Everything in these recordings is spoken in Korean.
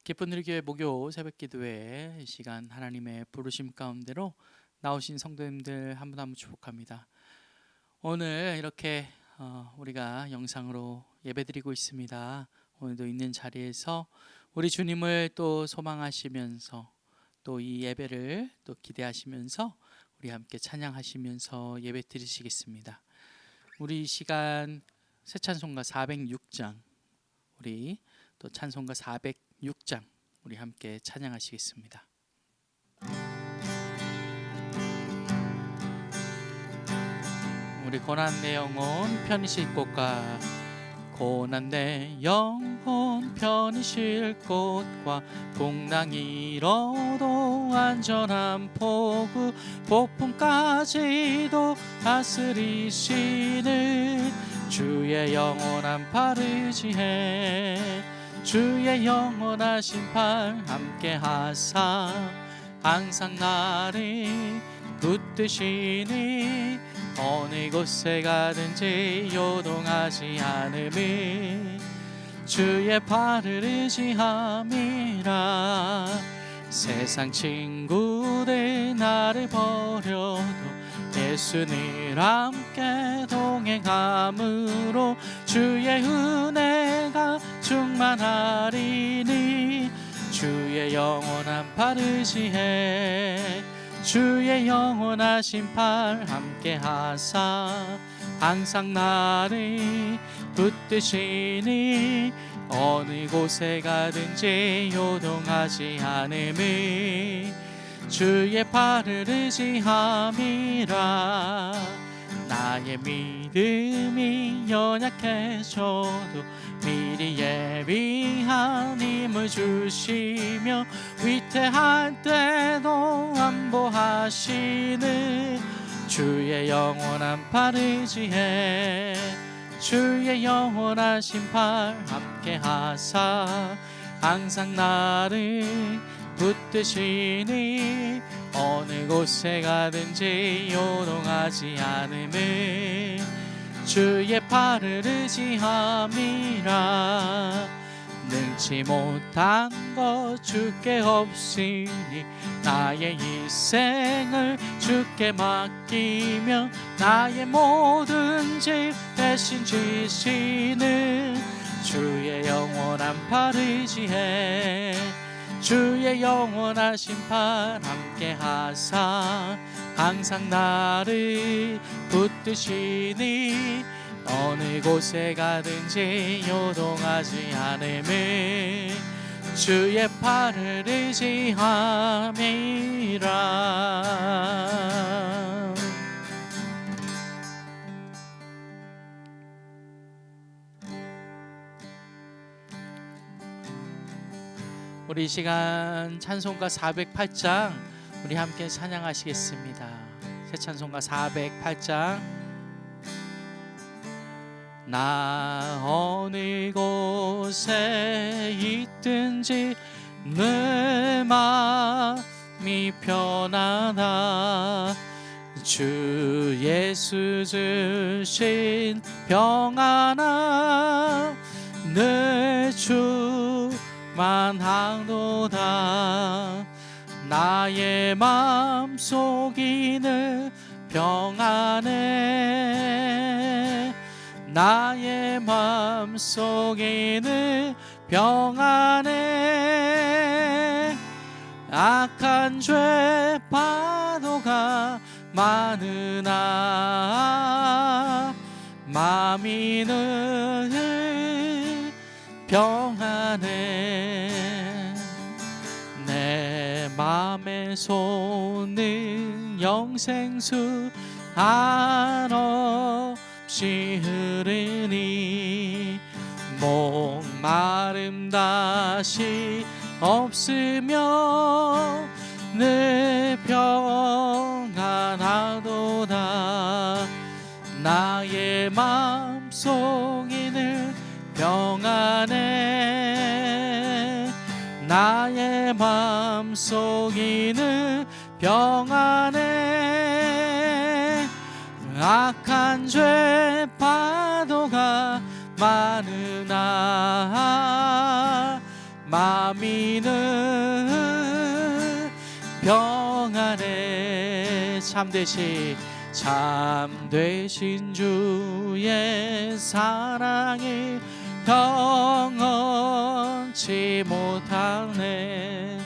기쁜 우리 교회 목요 새벽 기도회 이 시간 하나님의 부르심 가운데로 나오신 성도님들 한 분 한 분 축복합니다. 오늘 이렇게 우리가 영상으로 예배드리고 있습니다. 오늘도 있는 자리에서 우리 주님을 또 소망하시면서 또 이 예배를 또 기대하시면서 우리 함께 찬양하시면서 예배 드리시겠습니다. 우리 이 시간 새 찬송가 406장, 우리 또 찬송가 406장 우리 함께 찬양하시겠습니다. 우리 고난 내 영혼 편히 쉴 곳과 고난 내 영혼 편히 쉴 곳과 풍랑이 일어도 안전한 포구 폭풍까지도 다스리시는 주의 영원한 팔을 의지해 주의 영원하신 팔 함께 하사 항상 나를 붙드시니 어느 곳에 가든지 요동하지 않음을 주의 팔을 의지함이라. 세상 친구들 나를 버려도 예수 늘 함께 동행함으로 주의 은혜가 충만하리니 주의 영원한 팔 의지해 주의 영원하신 팔 함께 하사 항상 나를 붙드시니 어느 곳에 가든지 요동하지 않음을 주의 팔을 의지함이라. 나의 믿음이 연약해져도 미리 예비한 힘을 주시며 위태할 때도 안보하시는 주의 영원한 팔 의지해 주의 영원하신 팔 함께 하사 항상 나를 붙드시니 어느 곳에 가든지 요동하지 않음을 주의 팔을 의지함이라. 능치 못한 것 주께 없으니 나의 일생을 주께 맡기며 나의 모든 짐 대신 지시는 주의 영원한 팔 의지해 주의 영원하신 팔 함께 하사 항상 나를 붙드시니 어느 곳에 가든지 요동하지 않음을 주의 팔을 의지함이라. 우리 이 시간 찬송가 408장 우리 함께 찬양하시겠습니다. 새 찬송가 408장. 나 어느 곳에 있든지 늘 마음이 편하다. 주 예수 주신 평안함 늘 충만하도다. 나의 마음속이 늘 평안해 나의 마음속이 늘 평안해. 악한 죄 파도가 많으나 마음이 늘 평안해. 내 맘의 손은 영생수 한없이 흐르니 목마름 다시 없으며 늘 평안하도다. 나의 마음속이 늘 평안해 나의 마음속이 늘 평안해. 악한 죄 파도가 많으나 마음이는 평안해. 참되신 주의 사랑이 영원치 못하네.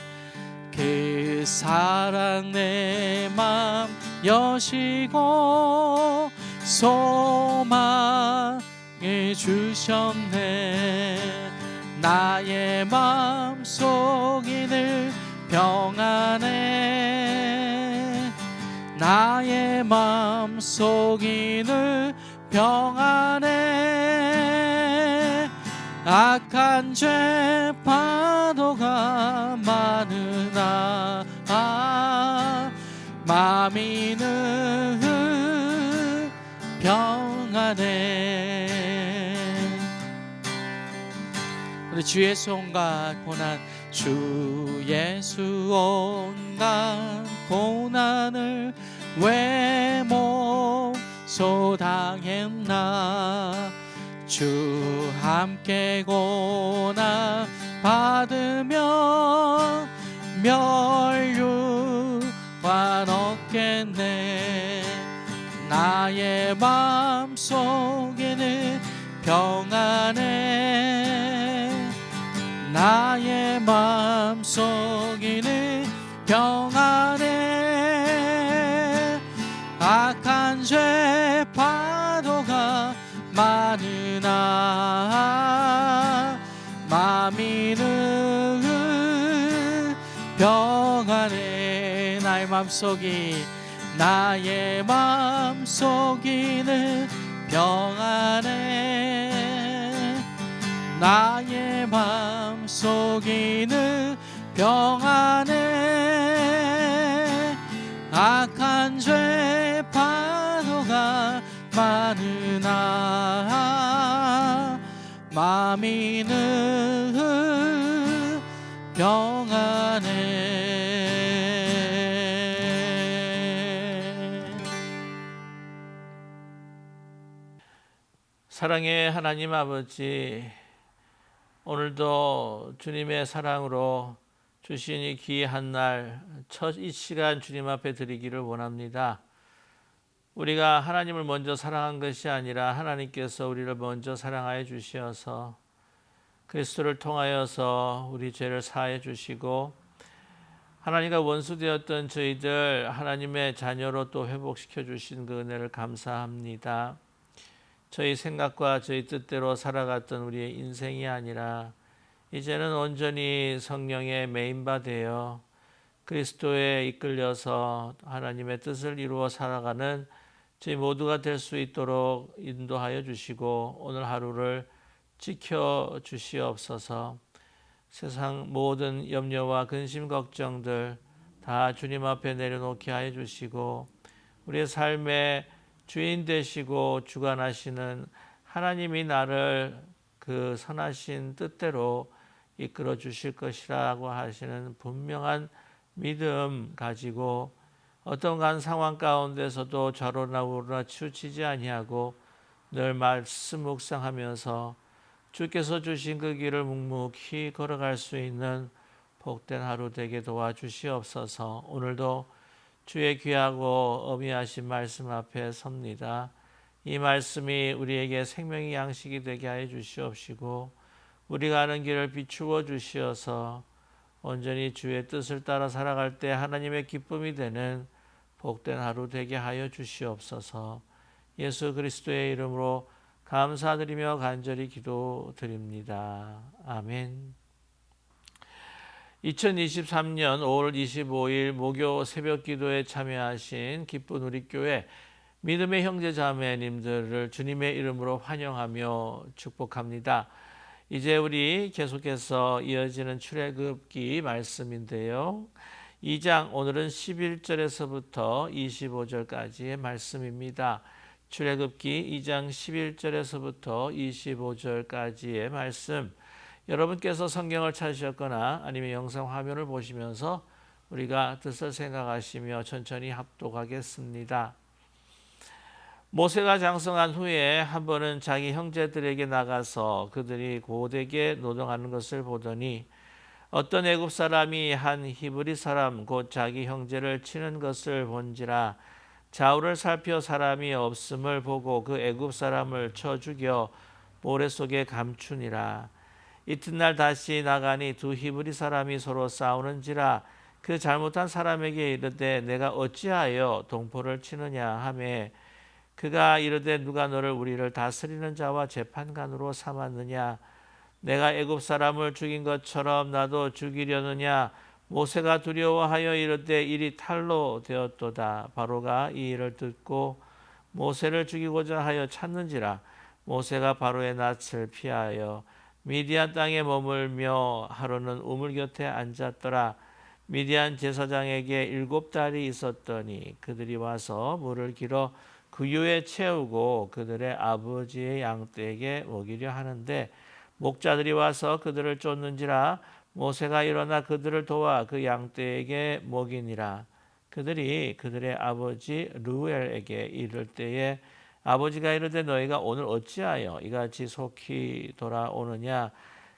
그 사랑 내 맘 여시고 소망을 주셨네. 나의 마음속이 늘 평안해. 나의 마음속이 늘 평안해. 악한 죄 파도가 많으나 마음이 늘 평안해. 우리 주 예수 온갖 고난, 주 예수 온갖 고난을 왜 모소당했나. 주 함께 고난 받으면 멸류관 얻겠네. 나의 마음속에는 평안해. 나의 마음속에는 평안해. 악한 죄 파도가 많으나 마음이 늘 평안해. 나의 마음속이 늘 평안해. 나의 마음속이 늘 평안해. 악한 죄 파도가 많으나 마음이 늘 평안해. 사랑의 하나님 아버지, 오늘도 주님의 사랑으로 주신 이 귀한 날 첫 이 시간 주님 앞에 드리기를 원합니다. 우리가 하나님을 먼저 사랑한 것이 아니라 하나님께서 우리를 먼저 사랑하여 주시어서 그리스도를 통하여서 우리 죄를 사하여 주시고 하나님과 원수되었던 저희들 하나님의 자녀로 또 회복시켜 주신 그 은혜를 감사합니다. 저희 생각과 저희 뜻대로 살아갔던 우리의 인생이 아니라 이제는 온전히 성령의 메인바 되어 그리스도에 이끌려서 하나님의 뜻을 이루어 살아가는 저희 모두가 될 수 있도록 인도하여 주시고 오늘 하루를 지켜 주시옵소서. 세상 모든 염려와 근심 걱정들 다 주님 앞에 내려놓게 하여 주시고 우리의 삶의 주인 되시고 주관하시는 하나님이 나를 그 선하신 뜻대로 이끌어 주실 것이라고 하시는 분명한 믿음 가지고 어떠한 상황 가운데서도 좌로나 우로나 치우치지 아니하고 늘 말씀 묵상하면서 주께서 주신 그 길을 묵묵히 걸어갈 수 있는 복된 하루 되게 도와주시옵소서. 오늘도 주의 귀하고 어미하신 말씀 앞에 섭니다. 이 말씀이 우리에게 생명의 양식이 되게 하여 주시옵시고 우리가 가는 길을 비추어 주시어서 온전히 주의 뜻을 따라 살아갈 때 하나님의 기쁨이 되는 복된 하루 되게 하여 주시옵소서. 예수 그리스도의 이름으로 감사드리며 간절히 기도드립니다. 아멘. 2023년 5월 25일 목요 새벽 기도에 참여하신 기쁜 우리 교회 믿음의 형제 자매님들을 주님의 이름으로 환영하며 축복합니다. 이제 우리 계속해서 이어지는 출애굽기 말씀인데요. 2장 오늘은 11절에서부터 25절까지의 말씀입니다. 출애굽기 2장 11절에서부터 25절까지의 말씀. 여러분께서 성경을 찾으셨거나 아니면 영상 화면을 보시면서 우리가 뜻을 생각하시며 천천히 합독하겠습니다. 모세가 장성한 후에 한 번은 자기 형제들에게 나가서 그들이 고되게 노동하는 것을 보더니 어떤 애굽 사람이 한 히브리 사람 곧 자기 형제를 치는 것을 본지라. 좌우를 살펴 사람이 없음을 보고 그 애굽 사람을 쳐 죽여 모래 속에 감추니라. 이튿날 다시 나가니 두 히브리 사람이 서로 싸우는지라. 그 잘못한 사람에게 이르되 내가 어찌하여 동포를 치느냐 하매 그가 이르되 누가 너를 우리를 다스리는 자와 재판관으로 삼았느냐. 내가 애굽 사람을 죽인 것처럼 나도 죽이려느냐. 모세가 두려워하여 이르되 일이 탈로 되었도다. 바로가 이 일을 듣고 모세를 죽이고자 하여 찾는지라. 모세가 바로의 낯을 피하여 미디안 땅에 머물며 하루는 우물 곁에 앉았더라. 미디안 제사장에게 7달이 있었더니 그들이 와서 물을 길어 그유에 채우고 그들의 아버지의 양떼에게 먹이려 하는데 목자들이 와서 그들을 쫓는지라. 모세가 일어나 그들을 도와 그 양떼에게 먹이니라. 그들이 그들의 아버지 르우엘에게 이를 때에 아버지가 이르되 너희가 오늘 어찌하여 이같이 속히 돌아오느냐.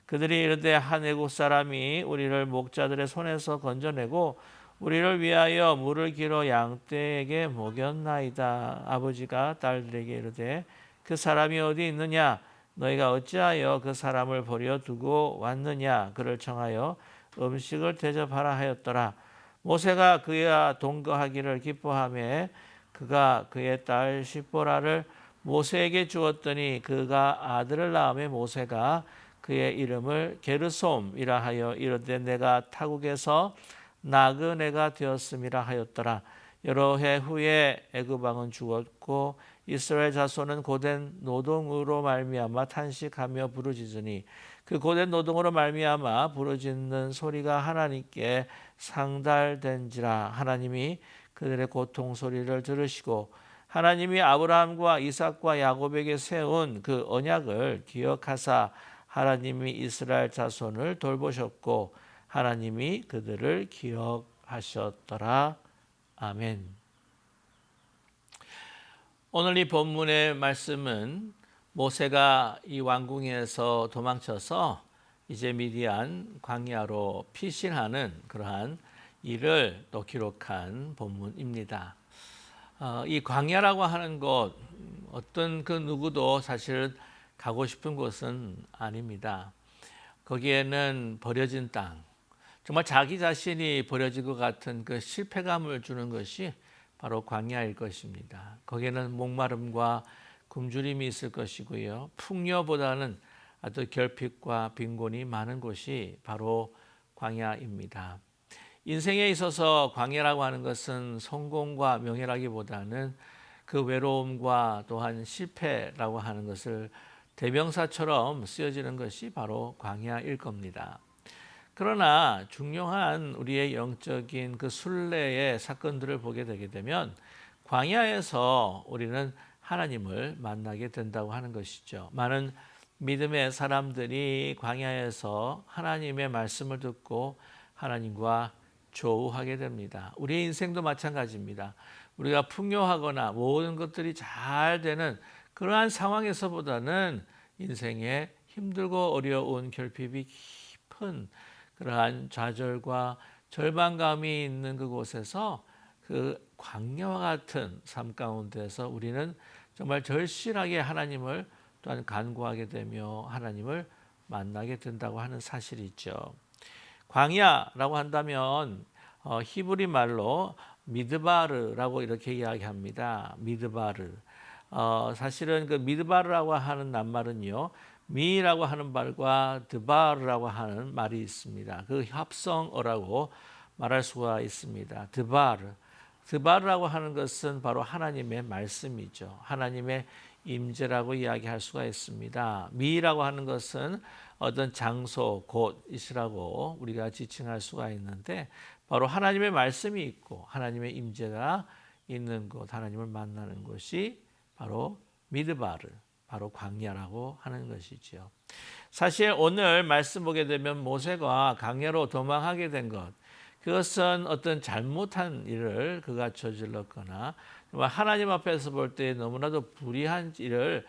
그들이 이르되 한 애국 사람이 우리를 목자들의 손에서 건져내고 우리를 위하여 물을 길어 양떼에게 먹였나이다. 아버지가 딸들에게 이르되 그 사람이 어디 있느냐. 너희가 어찌하여 그 사람을 버려두고 왔느냐. 그를 청하여 음식을 대접하라 하였더라. 모세가 그와 동거하기를 기뻐하며 그가 그의 딸 시보라를 모세에게 주었더니 그가 아들을 낳음에 모세가 그의 이름을 게르솜이라 하여 이르되 내가 타국에서 나그네가 되었음이라 하였더라. 여러 해 후에 애굽 왕은 죽었고 이스라엘 자손은 고된 노동으로 말미암아 탄식하며 부르짖으니 그 고된 노동으로 말미암아 부르짖는 소리가 하나님께 상달된지라. 하나님이 그들의 고통 소리를 들으시고 하나님이 아브라함과 이삭과 야곱에게 세운 그 언약을 기억하사 하나님이 이스라엘 자손을 돌보셨고 하나님이 그들을 기억하셨더라. 아멘. 오늘 이 본문의 말씀은 모세가 이 왕궁에서 도망쳐서 이제 미디안 광야로 피신하는 그러한 일을 또 기록한 본문입니다. 이 광야라고 하는 곳 어떤 그 누구도 사실 가고 싶은 곳은 아닙니다. 거기에는 버려진 땅, 정말 자기 자신이 버려진 것 같은 그 실패감을 주는 것이 바로 광야일 것입니다. 거기에는 목마름과 굶주림이 있을 것이고요. 풍요보다는 아주 결핍과 빈곤이 많은 곳이 바로 광야입니다. 인생에 있어서 광야라고 하는 것은 성공과 명예라기보다는 그 외로움과 또한 실패라고 하는 것을 대명사처럼 쓰여지는 것이 바로 광야일 겁니다. 그러나 중요한 우리의 영적인 그 순례의 사건들을 보게 되게 되면 광야에서 우리는 하나님을 만나게 된다고 하는 것이죠. 많은 믿음의 사람들이 광야에서 하나님의 말씀을 듣고 하나님과 조우하게 됩니다. 우리의 인생도 마찬가지입니다. 우리가 풍요하거나 모든 것들이 잘 되는 그러한 상황에서보다는 인생에 힘들고 어려운 결핍이 깊은 그러한 좌절과 절망감이 있는 그곳에서 그 광야와 같은 삶 가운데서 우리는 정말 절실하게 하나님을 또한 간구하게 되며 하나님을 만나게 된다고 하는 사실이 있죠. 광야라고 한다면 히브리 말로 미드바르라고 이렇게 이야기합니다. 미드바르. 사실은 그 미드바르라고 하는 낱말은요, 미라고 하는 말과 드바르라고 하는 말이 있습니다. 그 합성어라고 말할 수가 있습니다. 드바르라고 하는 것은 바로 하나님의 말씀이죠. 하나님의 임재라고 이야기할 수가 있습니다. 미라고 하는 것은 어떤 장소, 곳이라고 우리가 지칭할 수가 있는데 바로 하나님의 말씀이 있고 하나님의 임재가 있는 곳, 하나님을 만나는 곳이 바로 미드바르, 바로 광야라고 하는 것이죠. 사실 오늘 말씀 보게 되면 모세가 광야로 도망하게 된 것, 그것은 어떤 잘못한 일을 그가 저질렀거나 하나님 앞에서 볼 때 너무나도 불의한 일을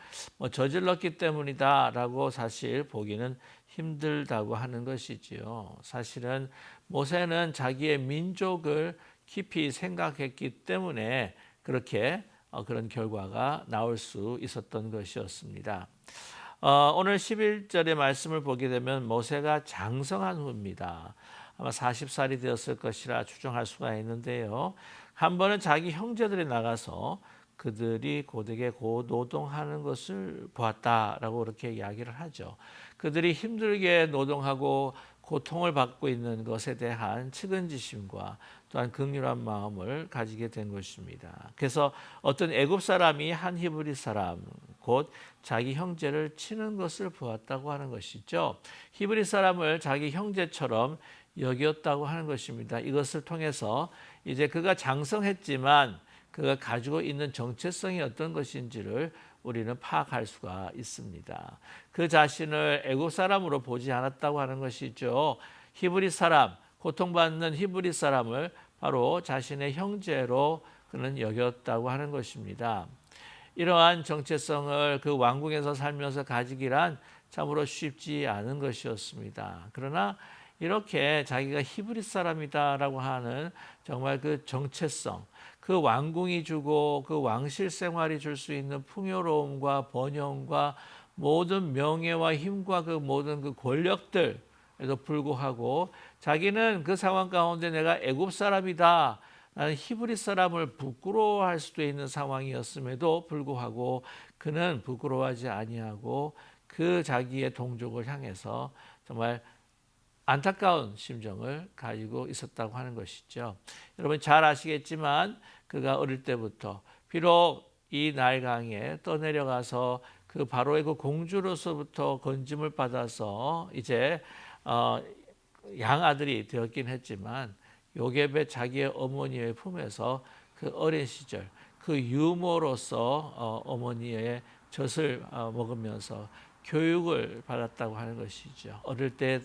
저질렀기 때문이다라고 사실 보기는 힘들다고 하는 것이지요. 사실은 모세는 자기의 민족을 깊이 생각했기 때문에 그렇게 그런 결과가 나올 수 있었던 것이었습니다. 오늘 11절의 말씀을 보게 되면 모세가 장성한 후입니다. 아마 40살이 되었을 것이라 추정할 수가 있는데요. 한 번은 자기 형제들이 나가서 그들이 고되게 고노동하는 것을 보았다라고 그렇게 이야기를 하죠. 그들이 힘들게 노동하고 고통을 받고 있는 것에 대한 측은지심과 또한 긍휼한 마음을 가지게 된 것입니다. 그래서 어떤 애굽 사람이 한 히브리 사람 곧 자기 형제를 치는 것을 보았다고 하는 것이죠. 히브리 사람을 자기 형제처럼 여겼다고 하는 것입니다. 이것을 통해서 이제 그가 장성했지만 그가 가지고 있는 정체성이 어떤 것인지를 우리는 파악할 수가 있습니다. 그 자신을 애국 사람으로 보지 않았다고 하는 것이죠. 히브리 사람, 고통받는 히브리 사람을 바로 자신의 형제로 그는 여겼다고 하는 것입니다. 이러한 정체성을 그 왕궁에서 살면서 가지기란 참으로 쉽지 않은 것이었습니다. 그러나 이렇게 자기가 히브리 사람이다라고 하는 정말 그 정체성, 그 왕궁이 주고 그 왕실 생활이 줄 수 있는 풍요로움과 번영과 모든 명예와 힘과 그 모든 그 권력들에도 불구하고 자기는 그 상황 가운데 내가 애굽 사람이다, 나는 히브리 사람을 부끄러워할 수도 있는 상황이었음에도 불구하고 그는 부끄러워하지 아니하고 그 자기의 동족을 향해서 정말 안타까운 심정을 가지고 있었다고 하는 것이죠. 여러분 잘 아시겠지만 그가 어릴 때부터 비록 이 나일강에 떠내려가서 그 바로의 그 공주로서부터 건짐을 받아서 이제 양아들이 되었긴 했지만 요셉의 자기의 어머니의 품에서 그 어린 시절 그 유모로서 어머니의 젖을 먹으면서 교육을 받았다고 하는 것이죠. 어릴 때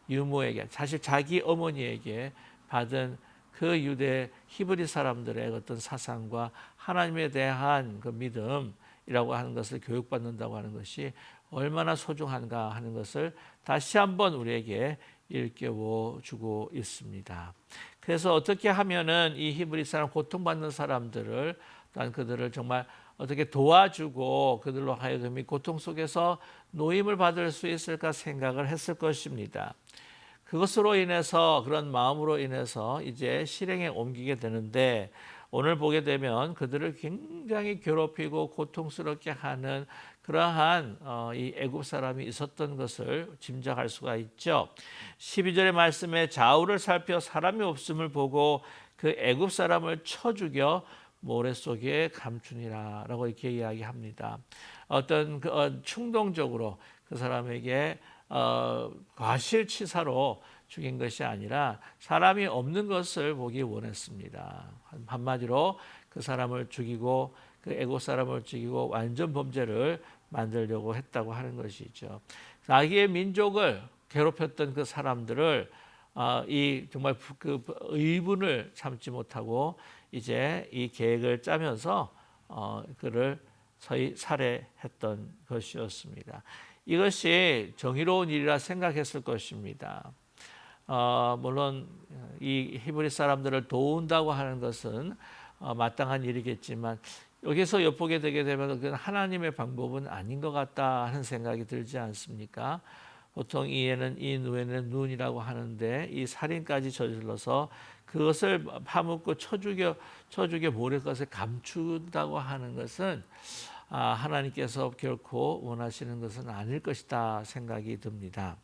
유모에게 사실 자기 어머니에게 받은 그 유대 히브리 사람들의 어떤 사상과 하나님에 대한 그 믿음이라고 하는 것을 교육받는다고 하는 것이 얼마나 소중한가 하는 것을 다시 한번 우리에게 일깨워 주고 있습니다. 그래서 어떻게 하면은 이 히브리 사람 고통받는 사람들을 또한 그들을 정말 어떻게 도와주고 그들로 하여금 이 고통 속에서 노임을 받을 수 있을까 생각을 했을 것입니다. 그것으로 인해서 그런 마음으로 인해서 이제 실행에 옮기게 되는데 오늘 보게 되면 그들을 굉장히 괴롭히고 고통스럽게 하는 그러한 이 애굽 사람이 있었던 것을 짐작할 수가 있죠. 12절의 말씀에 좌우를 살펴 사람이 없음을 보고 그 애굽 사람을 쳐 죽여 모래 속에 감추니라라고 이렇게 이야기합니다. 어떤 충동적으로 그 사람에게 과실치사로 죽인 것이 아니라 사람이 없는 것을 보기 원했습니다. 한마디로 그 사람을 죽이고 그 애굽 사람을 죽이고 완전 범죄를 만들려고 했다고 하는 것이죠. 자기의 민족을 괴롭혔던 그 사람들을 이 정말 그 의분을 참지 못하고 이제 이 계획을 짜면서 그를 서히 살해했던 것이었습니다. 이것이 정의로운 일이라 생각했을 것입니다. 물론 이 히브리 사람들을 도운다고 하는 것은 마땅한 일이겠지만 여기서 엿보게 되게 되면 그건 하나님의 방법은 아닌 것 같다 하는 생각이 들지 않습니까? 보통 이에는 이 누에는 눈이라고 하는데 이 살인까지 저질러서 그것을 파묻고 쳐 죽여 모를 것을 감춘다고 하는 것은 하나님께서 결코 원하시는 것은 아닐 것이다 생각이 듭니다.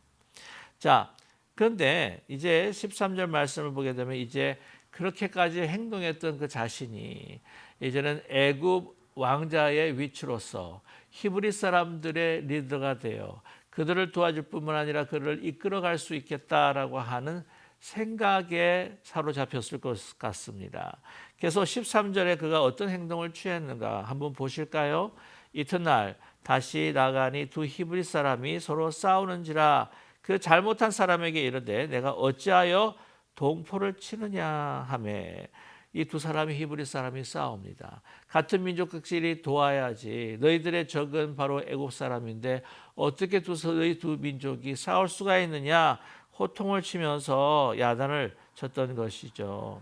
자, 그런데 이제 13절 말씀을 보게 되면 이제 그렇게까지 행동했던 그 자신이 이제는 애굽 왕자의 위치로서 히브리 사람들의 리더가 되어 그들을 도와줄 뿐만 아니라 그를 이끌어갈 수 있겠다라고 하는 생각에 사로잡혔을 것 같습니다. 그래서 13절에 그가 어떤 행동을 취했는가 한번 보실까요? 이튿날 다시 나가니 두 히브리 사람이 서로 싸우는지라 그 잘못한 사람에게 이르되 내가 어찌하여 동포를 치느냐 하매 이 두 사람이 히브리 사람이 싸웁니다. 같은 민족끼리 도와야지. 너희들의 적은 바로 애굽 사람인데 어떻게 너희 두 민족이 싸울 수가 있느냐? 호통을 치면서 야단을 쳤던 것이죠.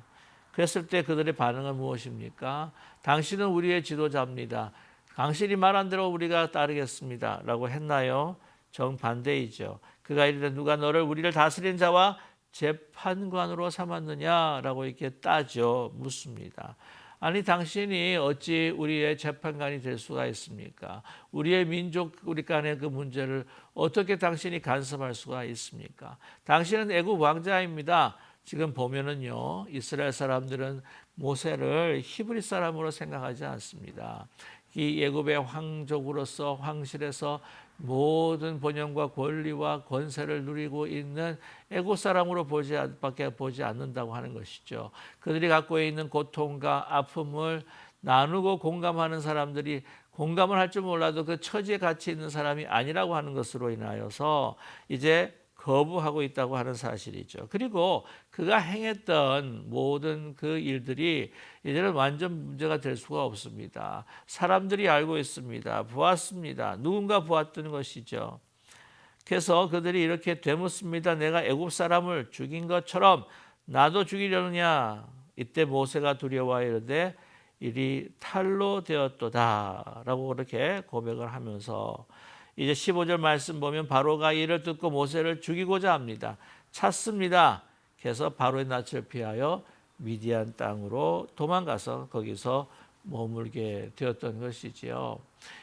그랬을 때 그들의 반응은 무엇입니까? 당신은 우리의 지도자입니다. 당신이 말한 대로 우리가 따르겠습니다. 라고 했나요? 정반대이죠. 그가 이르되 누가 너를 우리를 다스리는 자와 재판관으로 삼았느냐라고 이렇게 따져 묻습니다. 아니 당신이 어찌 우리의 재판관이 될 수가 있습니까? 우리의 민족 우리 간의 그 문제를 어떻게 당신이 간섭할 수가 있습니까? 당신은 애굽 왕자입니다. 지금 보면은요, 이스라엘 사람들은 모세를 히브리 사람으로 생각하지 않습니다. 이 애굽의 황족으로서 황실에서 모든 번영과 권리와 권세를 누리고 있는 애굽 사람으로 밖에 보지 않는다고 하는 것이죠. 그들이 갖고 있는 고통과 아픔을 나누고 공감하는 사람들이 공감을 할 줄 몰라도 그 처지에 같이 있는 사람이 아니라고 하는 것으로 인하여서 이제 거부하고 있다고 하는 사실이죠. 그리고 그가 행했던 모든 그 일들이 이제는 완전 문제가 될 수가 없습니다. 사람들이 알고 있습니다. 보았습니다. 누군가 보았던 것이죠. 그래서 그들이 이렇게 되묻습니다. 내가 애굽 사람을 죽인 것처럼 나도 죽이려느냐? 이때 모세가 두려워하여 이르되 일이 탈로 되었도다라고 그렇게 고백을 하면서 이제 15절 말씀 보면 바로가 이를 듣고 모세를 죽이고자 합니다. 찾습니다. 그래서 바로의 낯을 피하여 미디안 땅으로 도망가서 거기서 머물게 되었던 것이지요.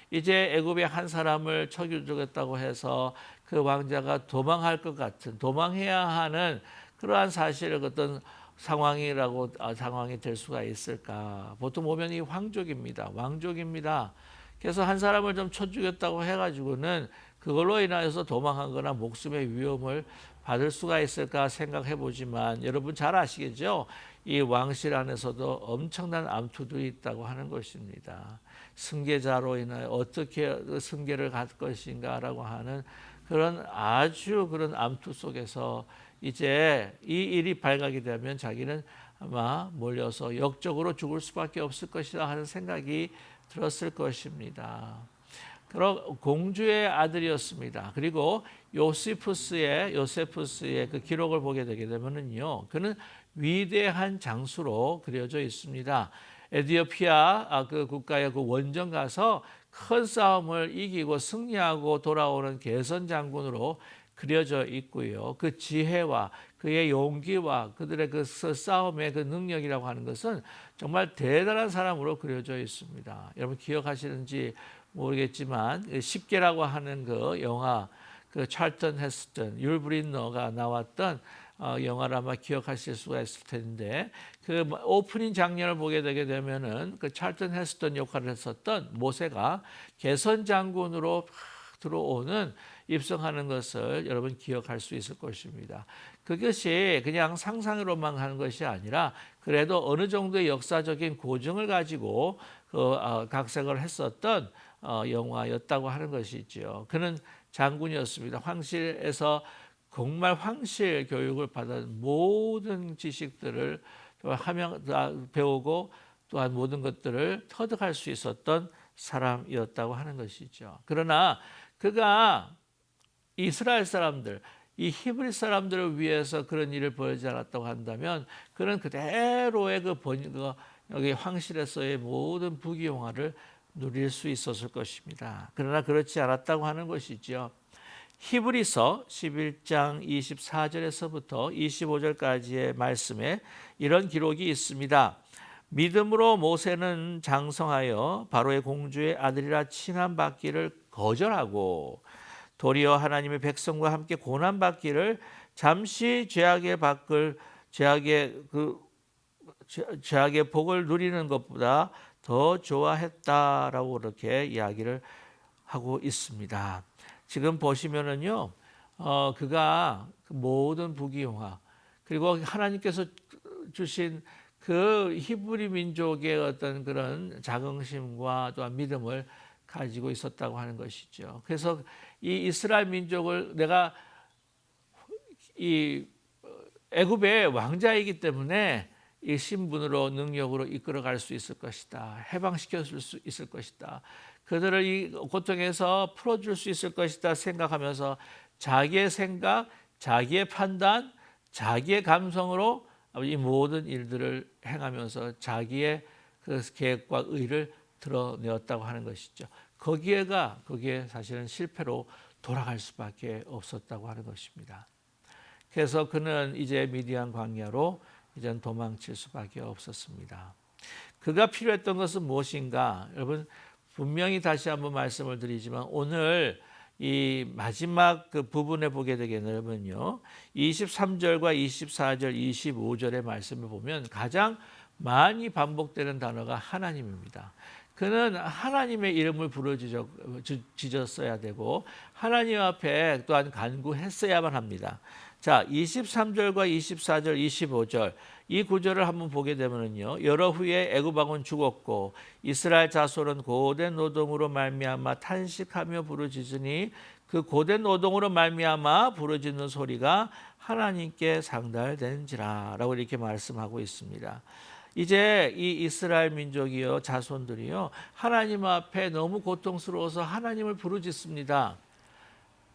이제 애굽의 한 사람을 쳐주겠다고 해서 그 왕자가 도망할 것 같은 도망해야 하는 그러한 사실을 어떤 상황이 될 수가 있을까? 보통 보면 이 황족입니다. 왕족입니다. 그래서 한 사람을 좀 쳐주겠다고 해가지고는 그걸로 인하여서 도망한 거나 목숨의 위험을 받을 수가 있을까 생각해 보지만 여러분 잘 아시겠죠? 이 왕실 안에서도 엄청난 암투도 있다고 하는 것입니다. 승계자로 인하여 어떻게 승계를 갈 것인가라고 하는 그런 아주 그런 암투 속에서 이제 이 일이 발각이 되면 자기는 아마 몰려서 역적으로 죽을 수밖에 없을 것이다 하는 생각이 들었을 것입니다. 그런 공주의 아들이었습니다. 그리고 요세푸스의 그 기록을 보게 되게 되면은요, 그는 위대한 장수로 그려져 있습니다. 에티오피아 그 국가의 그 원정 가서 큰 싸움을 이기고 승리하고 돌아오는 개선 장군으로 그려져 있고요. 그 지혜와 그의 용기와 그들의 그 싸움의 그 능력이라고 하는 것은 정말 대단한 사람으로 그려져 있습니다. 여러분 기억하시는지 모르겠지만 10개라고 하는 그 영화 그 찰턴 헤스턴 율브린너가 나왔던 영화를 아마 기억하실 수가 있을 텐데 그 오프닝 장면을 보게 되게 되면은 그 찰턴 헤스턴 역할을 했었던 모세가 개선 장군으로 들어오는 입성하는 것을 여러분 기억할 수 있을 것입니다. 그것이 그냥 상상으로만 하는 것이 아니라 그래도 어느 정도의 역사적인 고증을 가지고 각색을 했었던 영화였다고 하는 것이죠. 그는 장군이었습니다. 황실에서 정말 황실 교육을 받은 모든 지식들을 배우고 또한 모든 것들을 터득할 수 있었던 사람이었다고 하는 것이죠. 그러나 그가 이스라엘 사람들, 이 히브리 사람들을 위해서 그런 일을 벌이지 않았다고 한다면 그는 그대로의 여기 황실에서의 모든 부귀영화를 누릴 수 있었을 것입니다. 그러나 그렇지 않았다고 하는 것이죠. 히브리서 11장 24절에서부터 25절까지의 말씀에 이런 기록이 있습니다. 믿음으로 모세는 장성하여 바로의 공주의 아들이라 칭함받기를 거절하고 도리어 하나님의 백성과 함께 고난받기를 잠시 죄악의 복을 누리는 것보다 더 좋아했다라고 그렇게 이야기를 하고 있습니다. 지금 보시면은요, 그가 모든 부귀영화 그리고 하나님께서 주신 그 히브리 민족의 어떤 그런 자긍심과 또한 믿음을 가지고 있었다고 하는 것이죠. 그래서 이 이스라엘 민족을 내가 이 애굽의 왕자이기 때문에 이 신분으로 능력으로 이끌어갈 수 있을 것이다. 해방시켜줄 수 있을 것이다. 그들을 이 고통에서 풀어줄 수 있을 것이다 생각하면서 자기의 생각, 자기의 판단, 자기의 감성으로 이 모든 일들을 행하면서 자기의 그 계획과 의를 드러내었다고 하는 것이죠. 거기에 사실은 실패로 돌아갈 수밖에 없었다고 하는 것입니다. 그래서 그는 이제 미디안 광야로 이제 도망칠 수밖에 없었습니다. 그가 필요했던 것은 무엇인가? 여러분 분명히 다시 한번 말씀을 드리지만 오늘 이 마지막 그 부분에 보게 되면요. 23절과 24절, 25절의 말씀을 보면 가장 많이 반복되는 단어가 하나님입니다. 그는 하나님의 이름을 부르짖었어야 되고 하나님 앞에 또한 간구했어야만 합니다. 자, 23절과 24절, 25절 이 구절을 한번 보게 되면요. 여러 후에 애굽 왕은 죽었고 이스라엘 자손은 고된 노동으로 말미암아 탄식하며 부르짖으니 그 고된 노동으로 말미암아 부르짖는 소리가 하나님께 상달된지라라고 이렇게 말씀하고 있습니다. 이제 이 이스라엘 민족이요 자손들이요 하나님 앞에 너무 고통스러워서 하나님을 부르짖습니다.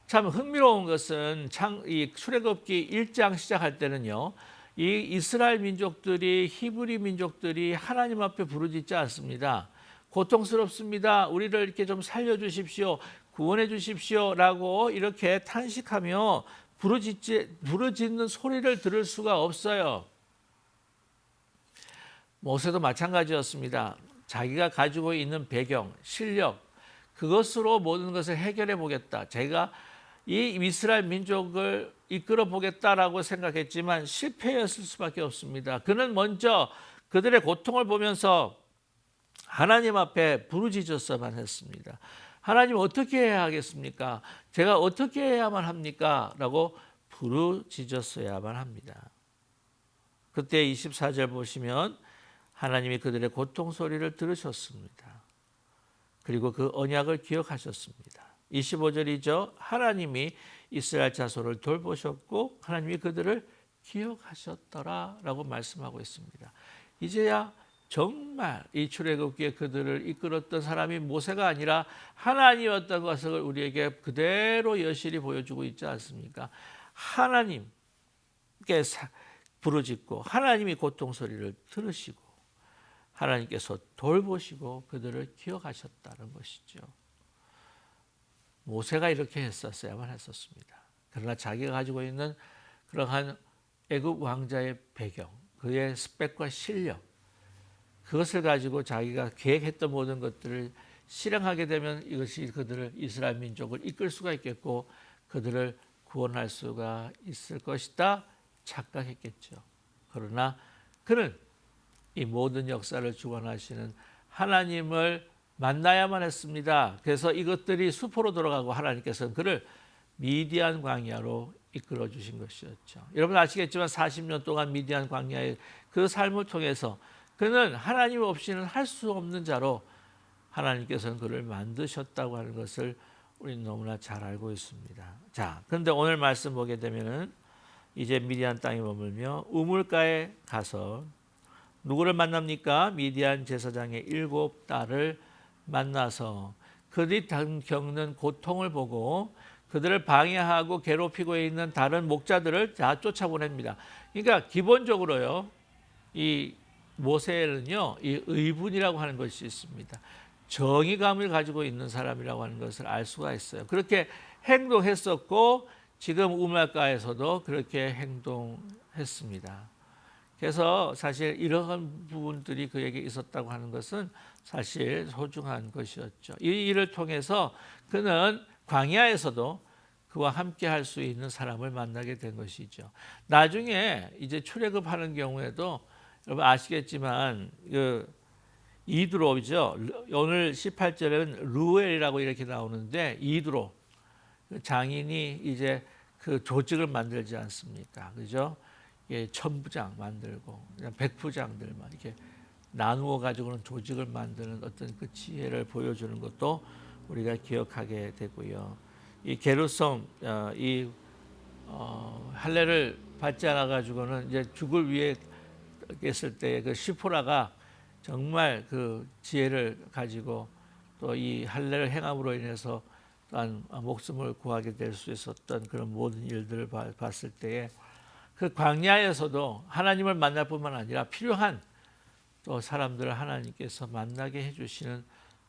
참 흥미로운 것은 이 출애굽기 1장 시작할 때는요. 이 이스라엘 민족들이 히브리 민족들이 하나님 앞에 부르짖지 않습니다. 고통스럽습니다. 우리를 이렇게 좀 살려주십시오. 구원해 주십시오라고 이렇게 탄식하며 부르짖는 소리를 들을 수가 없어요. 모세도 마찬가지였습니다. 자기가 가지고 있는 배경, 실력 그것으로 모든 것을 해결해 보겠다. 제가 이 이스라엘 민족을 이끌어 보겠다라고 생각했지만 실패했을 수밖에 없습니다. 그는 먼저 그들의 고통을 보면서 하나님 앞에 부르짖었어야만 했습니다. 하나님 어떻게 해야 하겠습니까? 제가 어떻게 해야만 합니까? 라고 부르짖었어야만 합니다. 그때 24절 보시면 하나님이 그들의 고통 소리를 들으셨습니다. 그리고 그 언약을 기억하셨습니다. 25절이죠. 하나님이 이스라엘 자손을 돌보셨고 하나님이 그들을 기억하셨더라라고 말씀하고 있습니다. 이제야 정말 이 출애굽기에 그들을 이끌었던 사람이 모세가 아니라 하나님이었던 것을 우리에게 그대로 여실히 보여주고 있지 않습니까? 하나님께 부르짖고 하나님이 고통 소리를 들으시고 하나님께서 돌보시고 그들을 기억하셨다는 것이죠. 모세가 이렇게 했었어야만 했었습니다. 그러나 자기가 가지고 있는 그러한 애굽 왕자의 배경, 그의 스펙과 실력, 그것을 가지고 자기가 계획했던 모든 것들을 실행하게 되면 이것이 그들을 이스라엘 민족을 이끌 수가 있겠고 그들을 구원할 수가 있을 것이다 착각했겠죠. 그러나 그는 이 모든 역사를 주관하시는 하나님을 만나야만 했습니다. 그래서 이것들이 수포로 돌아가고 하나님께서는 그를 미디안 광야로 이끌어 주신 것이었죠. 여러분 아시겠지만 40년 동안 미디안 광야의 그 삶을 통해서 그는 하나님 없이는 할 수 없는 자로 하나님께서는 그를 만드셨다고 하는 것을 우리는 너무나 잘 알고 있습니다. 자, 그런데 오늘 말씀 보게 되면은 이제 미디안 땅에 머물며 우물가에 가서 누구를 만납니까? 미디안 제사장의 7딸을 만나서 그들이 겪는 고통을 보고 그들을 방해하고 괴롭히고 있는 다른 목자들을 다 쫓아보냅니다. 그러니까 기본적으로요, 이 모세는요, 이 의분이라고 하는 것이 있습니다. 정의감을 가지고 있는 사람이라고 하는 것을 알 수가 있어요. 그렇게 행동했었고 지금 우물가에서도 그렇게 행동했습니다. 그래서 사실 이러한 부분들이 그에게 있었다고 하는 것은 사실 소중한 것이었죠. 이 일을 통해서 그는 광야에서도 그와 함께 할 수 있는 사람을 만나게 된 것이죠. 나중에 이제 출애굽하는 경우에도 여러분 아시겠지만 그 이드로죠. 오늘 18절에는 루엘이라고 이렇게 나오는데 이드로 장인이 이제 그 조직을 만들지 않습니까? 그죠? 예, 천부장 만들고 백부장들만 이렇게 나누어 가지고는 조직을 만드는 어떤 그 지혜를 보여주는 것도 우리가 기억하게 되고요. 이 게르솜 이 할례를 받지 않아 가지고는 이제 죽을 위해 했을 때 그 시포라가 정말 그 지혜를 가지고 또 이 할례를 행함으로 인해서 또한 목숨을 구하게 될 수 있었던 그런 모든 일들을 봤을 때에 그 광야에서도 하나님을 만날 뿐만 아니라 필요한 또 사람들을 하나님께서 만나게 해주시는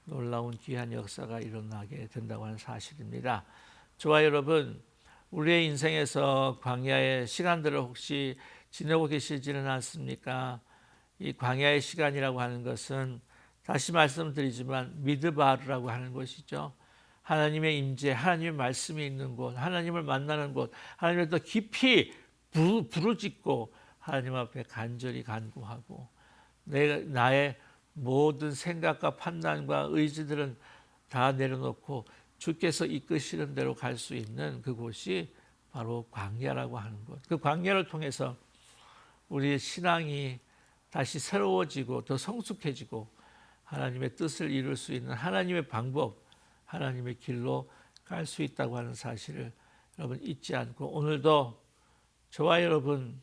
놀라운 귀한 역사가 일어나게 된다고 하는 사실입니다. 저와 여러분, 우리의 인생에서 광야의 시간들을 혹시 지내고 계시지는 않습니까? 이 광야의 시간이라고 하는 것은 다시 말씀드리지만 미드바르라고 하는 것이죠. 하나님의 임재, 하나님의 말씀이 있는 곳, 하나님을 만나는 곳, 하나님을 더 깊이 부르짖고 하나님 앞에 간절히 간구하고 나의 모든 생각과 판단과 의지들은 다 내려놓고 주께서 이끄시는 대로 갈 수 있는 그곳이 바로 광야라고 하는 것. 그 광야를 통해서 우리의 신앙이 다시 새로워지고 더 성숙해지고 하나님의 뜻을 이룰 수 있는 하나님의 방법, 하나님의 길로 갈 수 있다고 하는 사실을 여러분 잊지 않고 오늘도 저와 여러분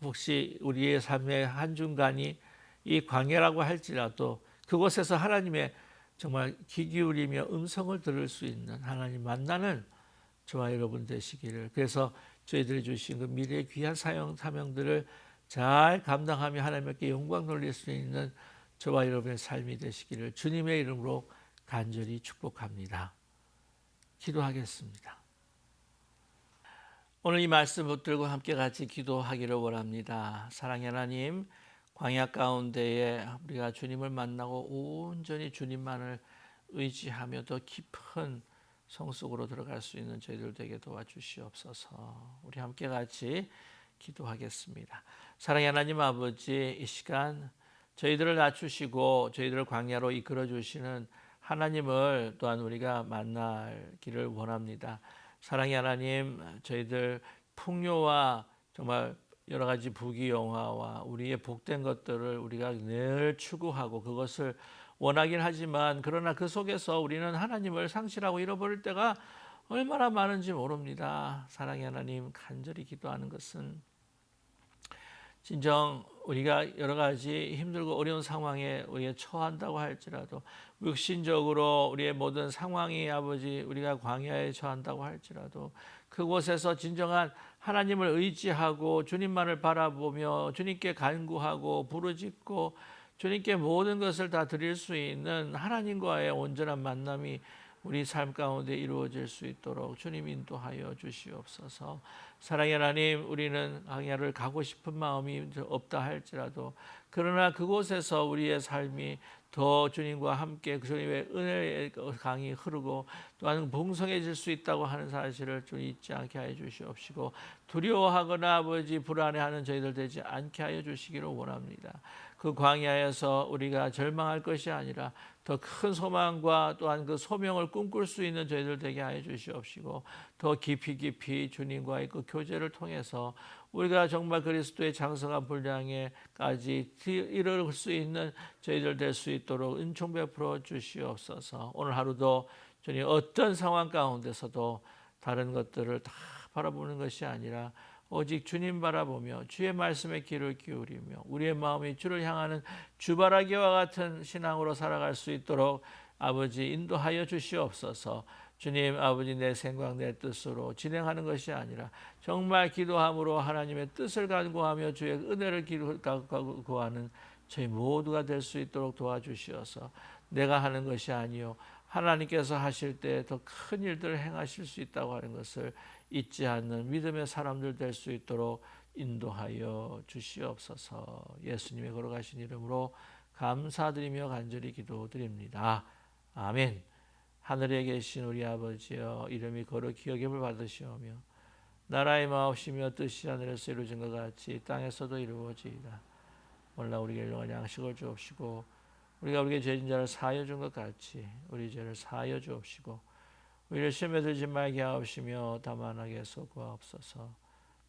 혹시 우리의 삶의 한중간이 이 광야라고 할지라도 그곳에서 하나님의 정말 귀 기울이며 음성을 들을 수 있는 하나님 만나는 저와 여러분 되시기를, 그래서 저희들이 주신 그 미래의 귀한 사명들을 잘 감당하며 하나님께 영광 돌릴 수 있는 저와 여러분의 삶이 되시기를 주님의 이름으로 간절히 축복합니다. 기도하겠습니다. 오늘 이 말씀 붙들고 함께 같이 기도하기를 원합니다. 사랑의 하나님, 광야 가운데에 우리가 주님을 만나고 온전히 주님만을 의지하며 더 깊은 성숙으로 들어갈 수 있는 저희들 되게 도와주시옵소서. 우리 함께 같이 기도하겠습니다. 사랑의 하나님 아버지, 이 시간 저희들을 낮추시고 저희들을 광야로 이끌어 주시는 하나님을 또한 우리가 만나기를 원합니다. 사랑의 하나님, 저희들 풍요와 정말 여러 가지 부귀영화와 우리의 복된 것들을 우리가 늘 추구하고 그것을 원하긴 하지만 그러나 그 속에서 우리는 하나님을 상실하고 잃어버릴 때가 얼마나 많은지 모릅니다. 사랑의 하나님, 간절히 기도하는 것은 진정 우리가 여러 가지 힘들고 어려운 상황에 우리가 처한다고 할지라도 육신적으로 우리의 모든 상황이 아버지 우리가 광야에 처한다고 할지라도 그곳에서 진정한 하나님을 의지하고 주님만을 바라보며 주님께 간구하고 부르짖고 주님께 모든 것을 다 드릴 수 있는 하나님과의 온전한 만남이 우리 삶 가운데 이루어질 수 있도록 주님 인도하여 주시옵소서. 사랑의 하나님, 우리는 광야를 가고 싶은 마음이 없다 할지라도 그러나 그곳에서 우리의 삶이 더 주님과 함께 주님의 은혜의 강이 흐르고 또한 풍성해질 수 있다고 하는 사실을 좀 잊지 않게 하여 주시옵시고 두려워하거나 아버지 불안해하는 저희들 되지 않게 하여 주시기를 원합니다. 그 광야에서 우리가 절망할 것이 아니라 더 큰 소망과 또한 그 소명을 꿈꿀 수 있는 저희들 되게 하여 주시옵시고 더 깊이 주님과의 그 교제를 통해서 우리가 정말 그리스도의 장성한 분량에까지 이룰 수 있는 저희들 될 수 있도록 은총 베풀어 주시옵소서. 오늘 하루도 주님 어떤 상황 가운데서도 다른 것들을 다 바라보는 것이 아니라 오직 주님 바라보며 주의 말씀에 귀를 기울이며 우리의 마음이 주를 향하는 주바라기와 같은 신앙으로 살아갈 수 있도록 아버지 인도하여 주시옵소서. 주님 아버지, 내 생각 내 뜻으로 진행하는 것이 아니라 정말 기도함으로 하나님의 뜻을 간구하며 주의 은혜를 구하는 저희 모두가 될 수 있도록 도와주시어서 내가 하는 것이 아니요 하나님께서 하실 때 더 큰 일들을 행하실 수 있다고 하는 것을 잊지 않는 믿음의 사람들 될 수 있도록 인도하여 주시옵소서. 예수님의 걸어가신 이름으로 감사드리며 간절히 기도드립니다. 아멘. 하늘에 계신 우리 아버지여, 이름이 거룩히 여김을 받으시오며 나라의 마옵시며 뜻이 하늘에서 이루어진 것 같이 땅에서도 이루어지이다. 오늘날 우리에게 일용할 양식을 주옵시고 우리가 우리에게 죄진 자를 사하여 준 것 같이 우리 죄를 사하여 주옵시고 우리를 시험에 들지 말게 하옵시며 다만 악에서 구하옵소서.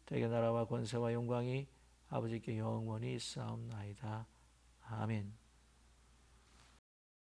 대개 나라와 권세와 영광이 아버지께 영원히 있사옵나이다. 아멘.